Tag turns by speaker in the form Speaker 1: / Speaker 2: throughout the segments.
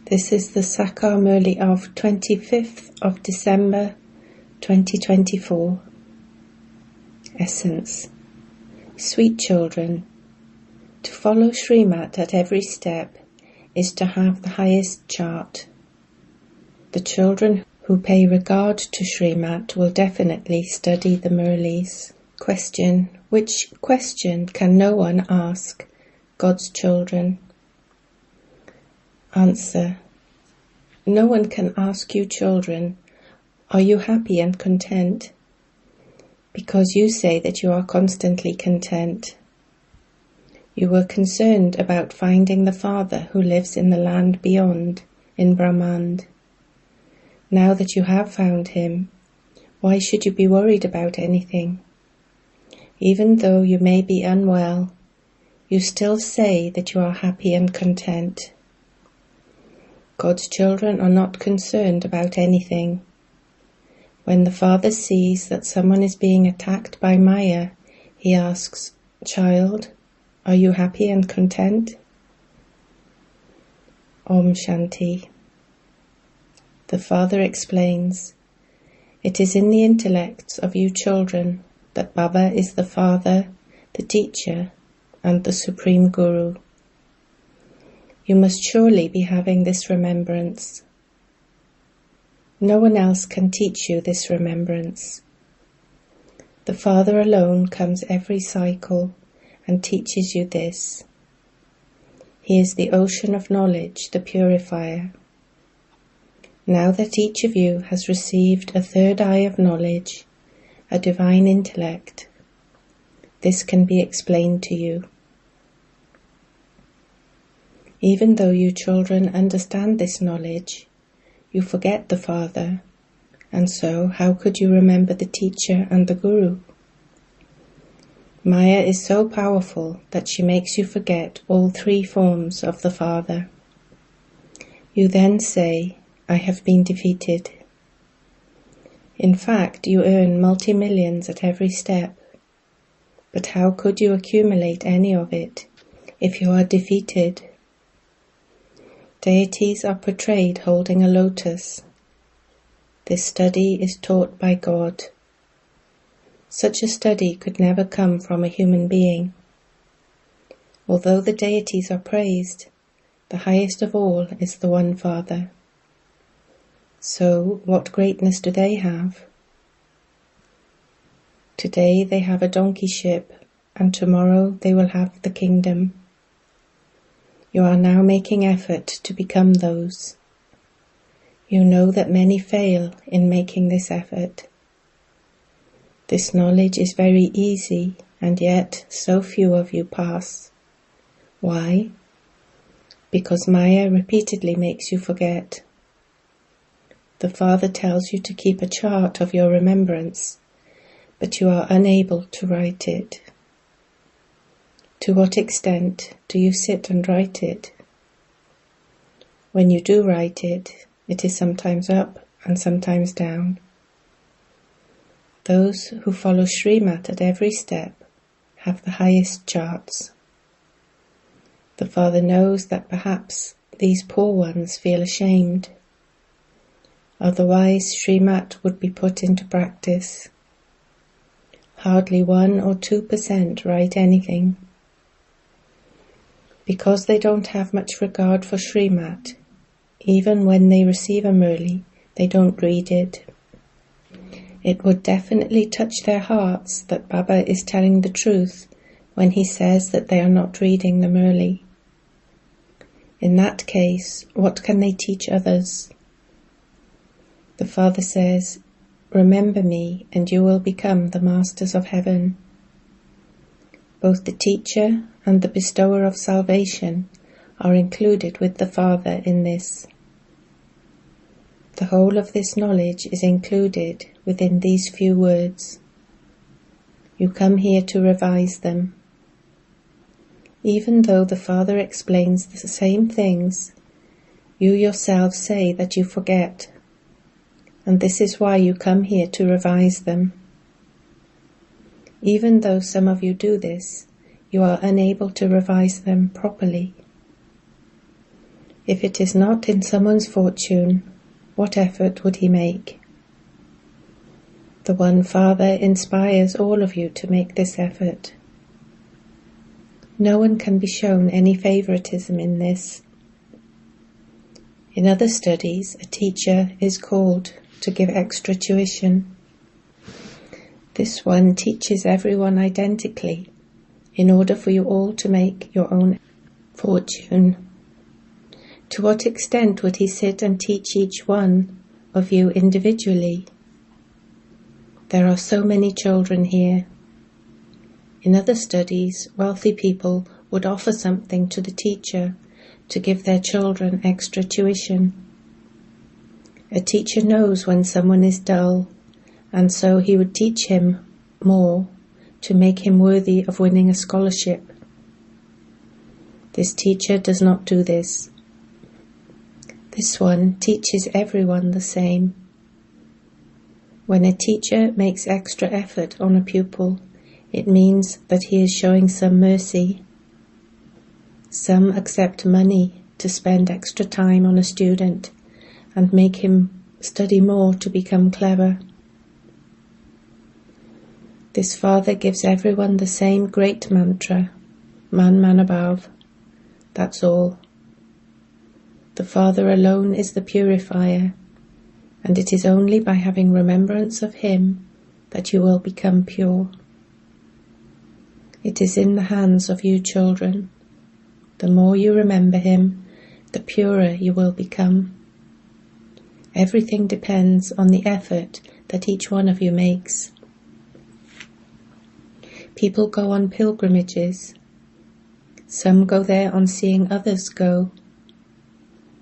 Speaker 1: This is the Sakar Murli of 25th of December 2024. Essence. Sweet children, to follow Srimat at every step is to have the highest chart. The children who pay regard to Srimat will definitely study the Murlis. Question. Which question can no one ask God's children? Answer. No one can ask you children, are you happy and content? Because you say that you are constantly content. You were concerned about finding the Father who lives in the land beyond, in Brahmand. Now that you have found him, why should you be worried about anything? Even though you may be unwell, you still say that you are happy and content. God's children are not concerned about anything. When the Father sees that someone is being attacked by Maya, he asks, "Child, are you happy and content?" Om Shanti. The Father explains, it is in the intellects of you children that Baba is the Father, the Teacher, and the Supreme Guru. You must surely be having this remembrance. No one else can teach you this remembrance. The Father alone comes every cycle and teaches you this. He is the ocean of knowledge, the purifier. Now that each of you has received a third eye of knowledge, a divine intellect, this can be explained to you. Even though you children understand this knowledge, you forget the Father, and so how could you remember the Teacher and the Guru? Maya is so powerful that she makes you forget all three forms of the Father. You then say, I have been defeated. In fact, you earn multi-millions at every step. But how could you accumulate any of it if you are defeated? Deities are portrayed holding a lotus. This study is taught by God. Such a study could never come from a human being. Although the deities are praised, the highest of all is the One Father. So, what greatness do they have? Today they have a donkey ship, and tomorrow they will have the kingdom. You are now making effort to become those. You know that many fail in making this effort. This knowledge is very easy, and yet so few of you pass. Why? Because Maya repeatedly makes you forget. The Father tells you to keep a chart of your remembrance, but you are unable to write it. To what extent do you sit and write it? When you do write it, it is sometimes up and sometimes down. Those who follow Srimat at every step have the highest charts. The Father knows that perhaps these poor ones feel ashamed. Otherwise, Srimat would be put into practice. Hardly 1 or 2% write anything. Because they don't have much regard for Srimat, even when they receive a Murli, they don't read it. It would definitely touch their hearts that Baba is telling the truth when he says that they are not reading the Murli. In that case, what can they teach others? The Father says, remember me and you will become the masters of heaven. Both the teacher and the bestower of salvation are included with the Father in this. The whole of this knowledge is included within these few words. You come here to revise them. Even though the Father explains the same things, you yourselves say that you forget, and this is why you come here to revise them. Even though some of you do this, you are unable to revise them properly. If it is not in someone's fortune, what effort would he make? The One Father inspires all of you to make this effort. No one can be shown any favoritism in this. In other studies, a teacher is called to give extra tuition. This one teaches everyone identically in order for you all to make your own fortune. To what extent would he sit and teach each one of you individually? There are so many children here. In other studies, wealthy people would offer something to the teacher to give their children extra tuition. A teacher knows when someone is dull, and so he would teach him more to make him worthy of winning a scholarship. This teacher does not do this. This one teaches everyone the same. When a teacher makes extra effort on a pupil, it means that he is showing some mercy. Some accept money to spend extra time on a student and make him study more to become clever. This Father gives everyone the same great mantra, Man, Man above. That's all. The Father alone is the purifier, and it is only by having remembrance of Him that you will become pure. It is in the hands of you children. The more you remember Him, the purer you will become. Everything depends on the effort that each one of you makes. People go on pilgrimages. Some go there on seeing others go.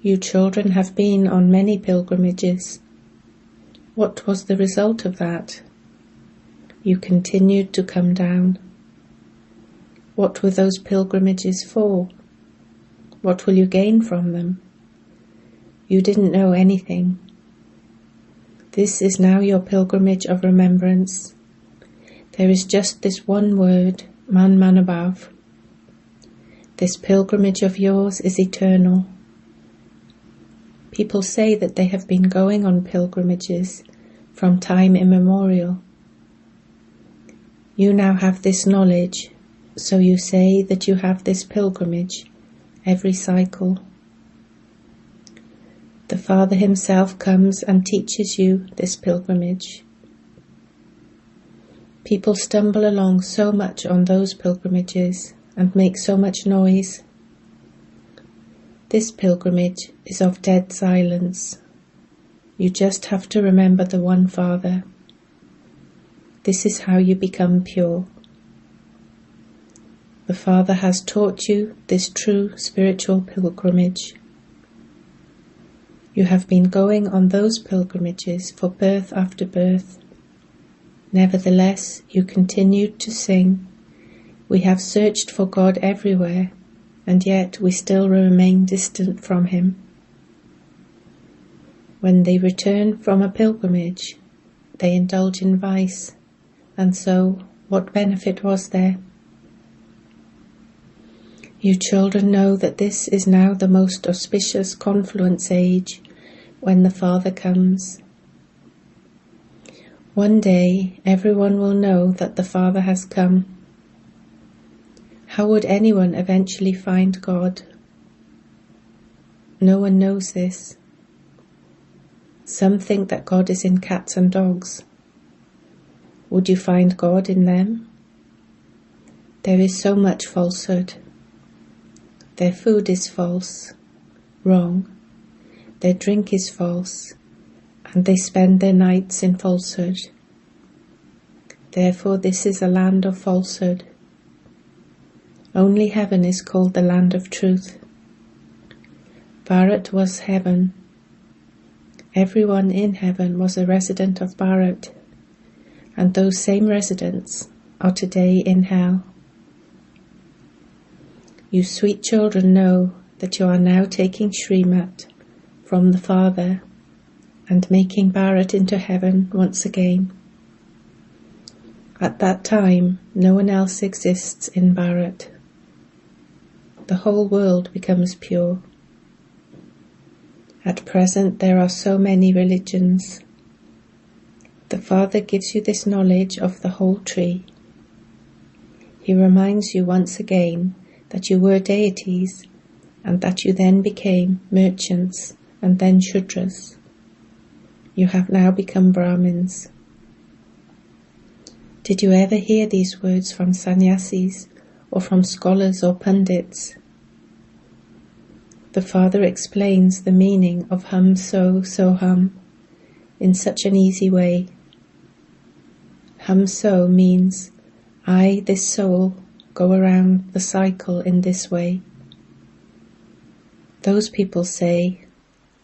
Speaker 1: You children have been on many pilgrimages. What was the result of that? You continued to come down. What were those pilgrimages for? What will you gain from them? You didn't know anything. This is now your pilgrimage of remembrance. There is just this one word, Man, Man above. This pilgrimage of yours is eternal. People say that they have been going on pilgrimages from time immemorial. You now have this knowledge, so you say that you have this pilgrimage every cycle. The Father Himself comes and teaches you this pilgrimage. People stumble along so much on those pilgrimages and make so much noise. This pilgrimage is of dead silence. You just have to remember the One Father. This is how you become pure. The Father has taught you this true spiritual pilgrimage. You have been going on those pilgrimages for birth after birth. Nevertheless, you continued to sing, We have searched for God everywhere, and yet we still remain distant from Him. When they return from a pilgrimage, they indulge in vice, and so what benefit was there? You children know that this is now the most auspicious confluence age, when the Father comes. One day everyone will know that the Father has come. How would anyone eventually find God? No one knows this. Some think that God is in cats and dogs. Would you find God in them? There is so much falsehood. Their food is false, wrong. Their drink is false, and they spend their nights in falsehood. Therefore this is a land of falsehood. Only heaven is called the land of truth. Bharat was heaven. Everyone in heaven was a resident of Bharat, and those same residents are today in hell. You sweet children know that you are now taking Srimat from the Father and making Bharat into heaven once again. At that time, no one else exists in Bharat. The whole world becomes pure. At present there are so many religions. The Father gives you this knowledge of the whole tree. He reminds you once again that you were deities and that you then became merchants and then Shudras. You have now become Brahmins. Did you ever hear these words from sannyasis or from scholars or pundits? The Father explains the meaning of hum so, so hum in such an easy way. Hum so means I, this soul, go around the cycle in this way. Those people say,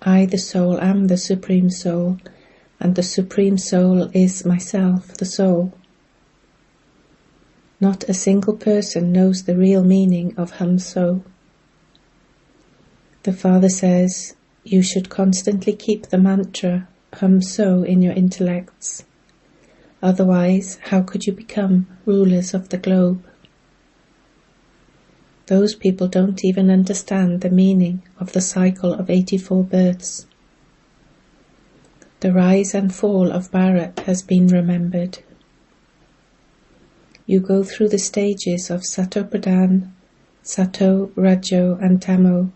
Speaker 1: I, the soul, am the Supreme Soul, and the Supreme Soul is myself, the soul. Not a single person knows the real meaning of hum so. The Father says, you should constantly keep the mantra hum so in your intellects. Otherwise, how could you become rulers of the globe? Those people don't even understand the meaning of the cycle of 84 births. The rise and fall of Bharat has been remembered. You go through the stages of Sato Pradhan, Sato, Rajo and Tamo,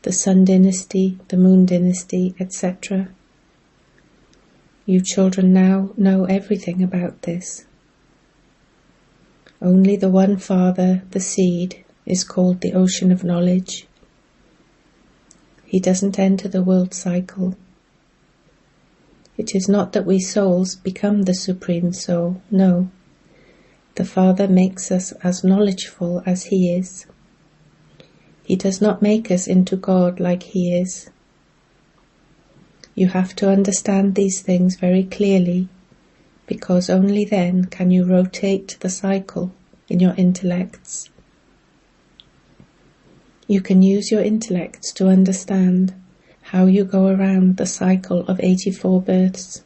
Speaker 1: the Sun Dynasty, the Moon Dynasty, etc. You children now know everything about this. Only the one Father, the seed, is called the ocean of knowledge. He doesn't enter the world cycle. It is not that we souls become the Supreme Soul, no. The Father makes us as knowledgeful as He is. He does not make us into God like He is. You have to understand these things very clearly, because only then can you rotate the cycle in your intellects. You can use your intellects to understand how you go around the cycle of 84 births.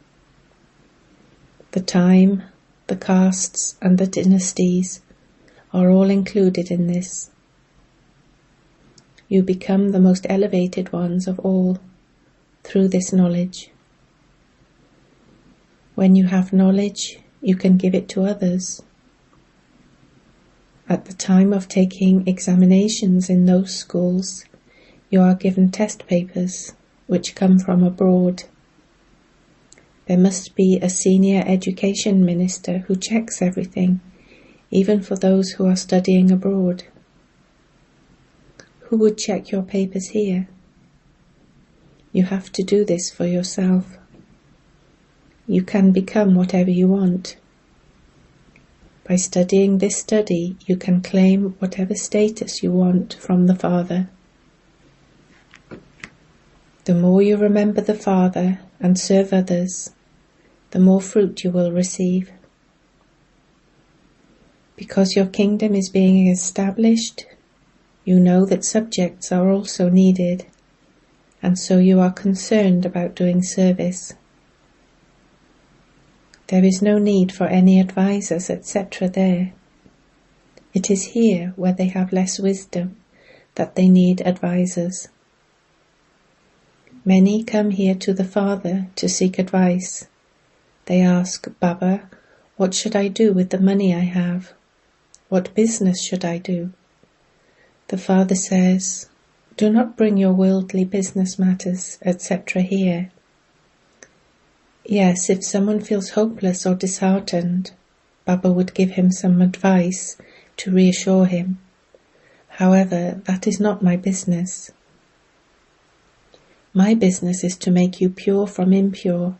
Speaker 1: The time, the castes and the dynasties are all included in this. You become the most elevated ones of all through this knowledge. When you have knowledge, you can give it to others. At the time of taking examinations in those schools, you are given test papers which come from abroad. There must be a senior education minister who checks everything, even for those who are studying abroad. Who would check your papers here? You have to do this for yourself. You can become whatever you want. By studying this study, you can claim whatever status you want from the Father. The more you remember the Father and serve others, the more fruit you will receive. Because your kingdom is being established, you know that subjects are also needed, and so you are concerned about doing service. There is no need for any advisors, etc. there. It is here where they have less wisdom that they need advisors. Many come here to the Father to seek advice. They ask, Baba, what should I do with the money I have? What business should I do? The Father says, do not bring your worldly business matters, etc. here. Yes, if someone feels hopeless or disheartened, Baba would give him some advice to reassure him. However, that is not my business. My business is to make you pure from impure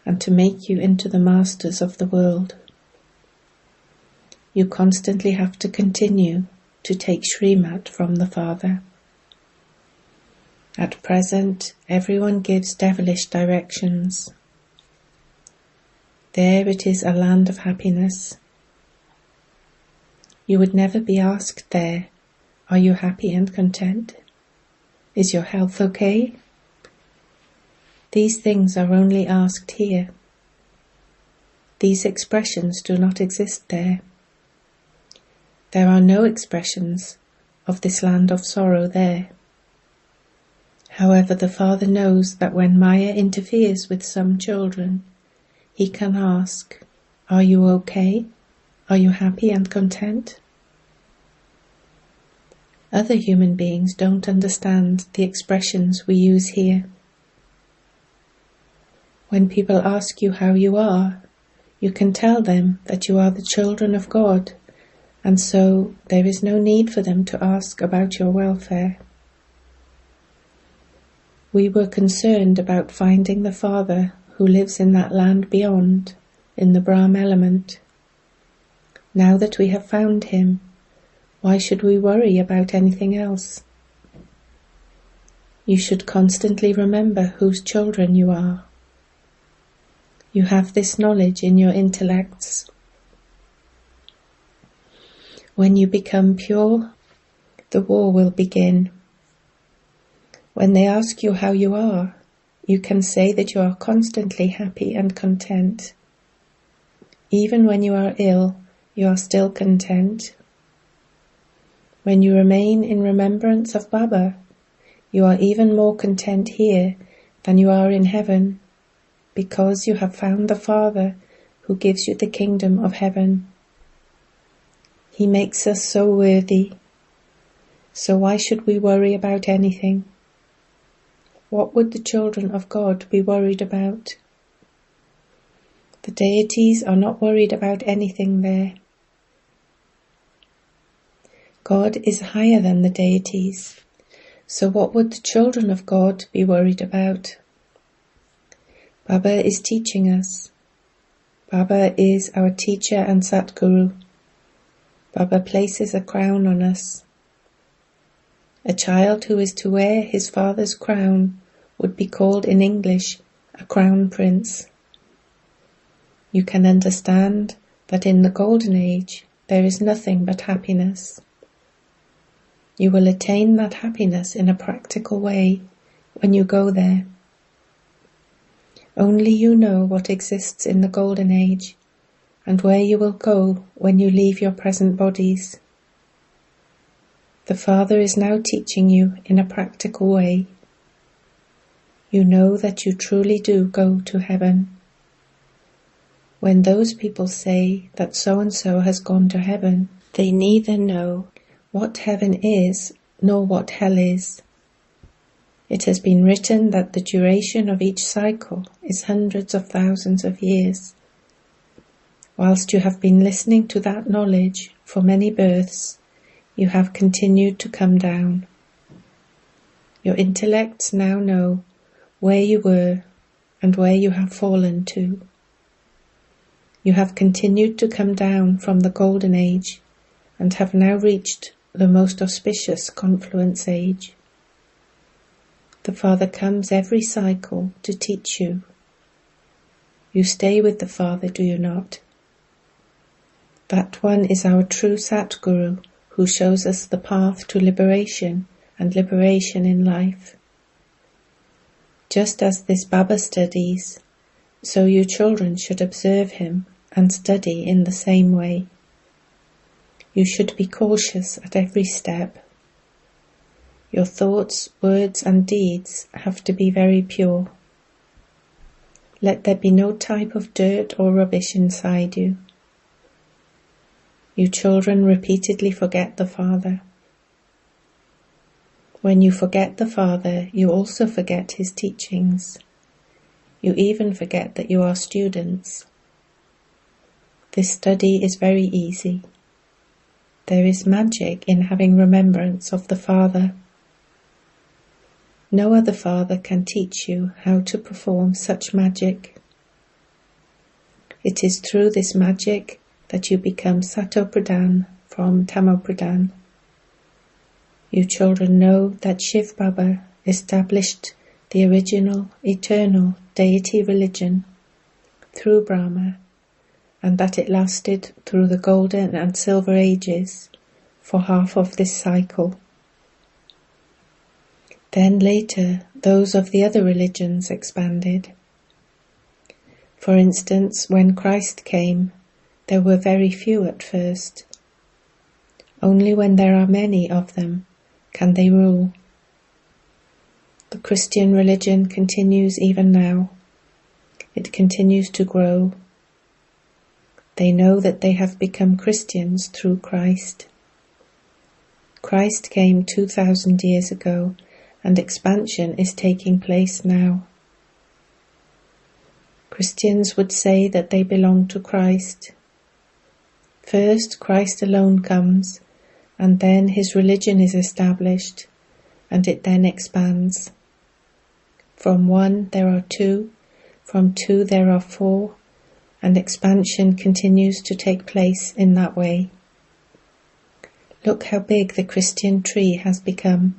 Speaker 1: and to make you into the masters of the world. You constantly have to continue to take Srimat from the Father. At present, everyone gives devilish directions. There it is a land of happiness. You would never be asked there, are you happy and content? Is your health okay? These things are only asked here. These expressions do not exist there. There are no expressions of this land of sorrow there. However, the Father knows that when Maya interferes with some children, he can ask, "Are you okay? Are you happy and content?" Other human beings don't understand the expressions we use here. When people ask you how you are, you can tell them that you are the children of God, and so there is no need for them to ask about your welfare. We were concerned about finding the Father who lives in that land beyond, in the Brahma element. Now that we have found him, why should we worry about anything else? You should constantly remember whose children you are. You have this knowledge in your intellects. When you become pure, the war will begin. When they ask you how you are, you can say that you are constantly happy and content. Even when you are ill, you are still content. When you remain in remembrance of Baba, you are even more content here than you are in heaven, because you have found the Father who gives you the kingdom of heaven. He makes us so worthy. So why should we worry about anything? What would the children of God be worried about? The deities are not worried about anything there. God is higher than the deities. So what would the children of God be worried about? Baba is teaching us. Baba is our teacher and Satguru. Baba places a crown on us. A child who is to wear his father's crown would be called in English a crown prince. You can understand that in the golden age there is nothing but happiness. You will attain that happiness in a practical way when you go there. Only you know what exists in the golden age and where you will go when you leave your present bodies. The Father is now teaching you in a practical way. You know that you truly do go to heaven. When those people say that so-and-so has gone to heaven, they neither know what heaven is nor what hell is. It has been written that the duration of each cycle is hundreds of thousands of years. Whilst you have been listening to that knowledge for many births, you have continued to come down. Your intellects now know where you were and where you have fallen to. You have continued to come down from the golden age and have now reached the most auspicious confluence age. The Father comes every cycle to teach you. You stay with the Father, do you not? That one is our true Satguru, who shows us the path to liberation and liberation in life. Just as this Baba studies, so you children should observe him and study in the same way. You should be cautious at every step. Your thoughts, words and deeds have to be very pure. Let there be no type of dirt or rubbish inside you. You children repeatedly forget the Father. When you forget the Father, you also forget his teachings. You even forget that you are students. This study is very easy. There is magic in having remembrance of the Father. No other Father can teach you how to perform such magic. It is through this magic that you become Sato Pradhan from Tamo Pradhan. You children know that Shivbaba established the original, eternal deity religion through Brahma, and that it lasted through the golden and silver ages for half of this cycle. Then later, those of the other religions expanded. For instance, when Christ came, there were very few at first. Only when there are many of them can they rule. The Christian religion continues even now. It continues to grow. They know that they have become Christians through Christ. Christ came 2,000 years ago, and expansion is taking place now. Christians would say that they belong to Christ. First, Christ alone comes, and then his religion is established, and it then expands. From one there are two, from two there are four, and expansion continues to take place in that way. Look how big the Christian tree has become.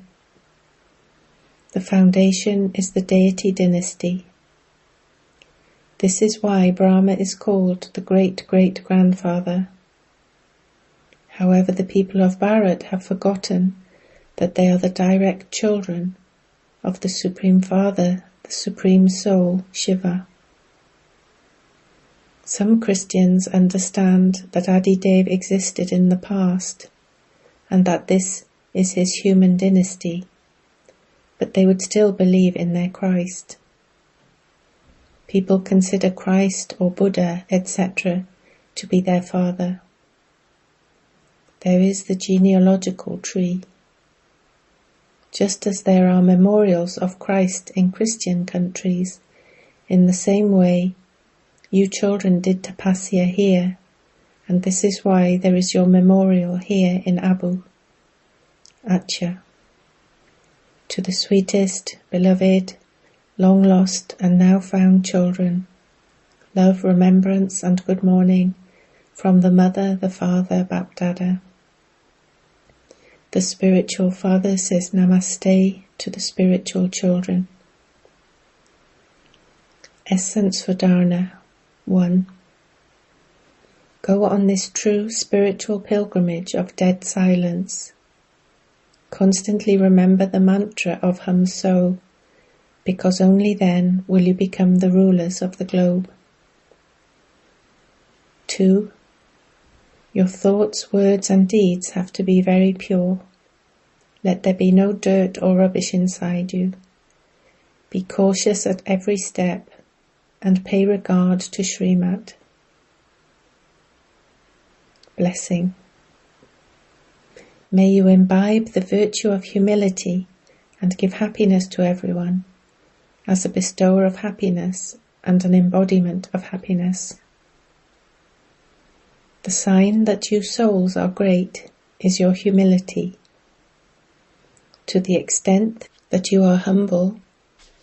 Speaker 1: The foundation is the deity dynasty. This is why Brahma is called the great-great-grandfather. However, the people of Bharat have forgotten that they are the direct children of the Supreme Father, the Supreme Soul, Shiva. Some Christians understand that Adidev existed in the past, and that this is his human dynasty, but they would still believe in their Christ. People consider Christ or Buddha, etc., to be their father. There is the genealogical tree. Just as there are memorials of Christ in Christian countries, in the same way, you children did tapasya here, and this is why there is your memorial here in Abu. Acha. To the sweetest, beloved, long lost and now found children, love, remembrance and good morning from the Mother, the Father, BapDada. The spiritual father says Namaste to the spiritual children. Essence for Dharana 1. Go on this true spiritual pilgrimage of dead silence. Constantly remember the mantra of Hum So, because only then will you become the rulers of the globe. 2. Your thoughts, words and deeds have to be very pure. Let there be no dirt or rubbish inside you. Be cautious at every step and pay regard to Srimat. Blessing. May you imbibe the virtue of humility and give happiness to everyone, as a bestower of happiness and an embodiment of happiness. The sign that you souls are great is your humility. To the extent that you are humble,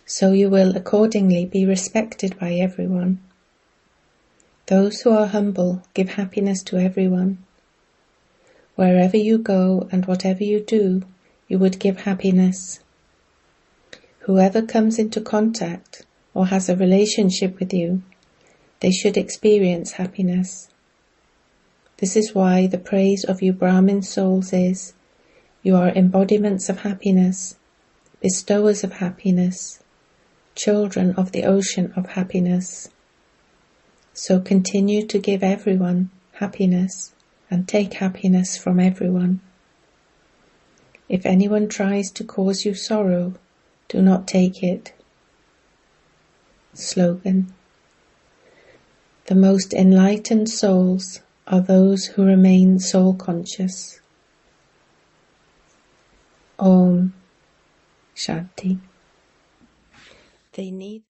Speaker 1: so you will accordingly be respected by everyone. Those who are humble give happiness to everyone. Wherever you go and whatever you do, you would give happiness. Whoever comes into contact or has a relationship with you, they should experience happiness. This is why the praise of you Brahmin souls is, you are embodiments of happiness, bestowers of happiness, children of the ocean of happiness. So continue to give everyone happiness and take happiness from everyone. If anyone tries to cause you sorrow, do not take it. Slogan. The most enlightened souls are those who remain soul-conscious. Om Shanti. They need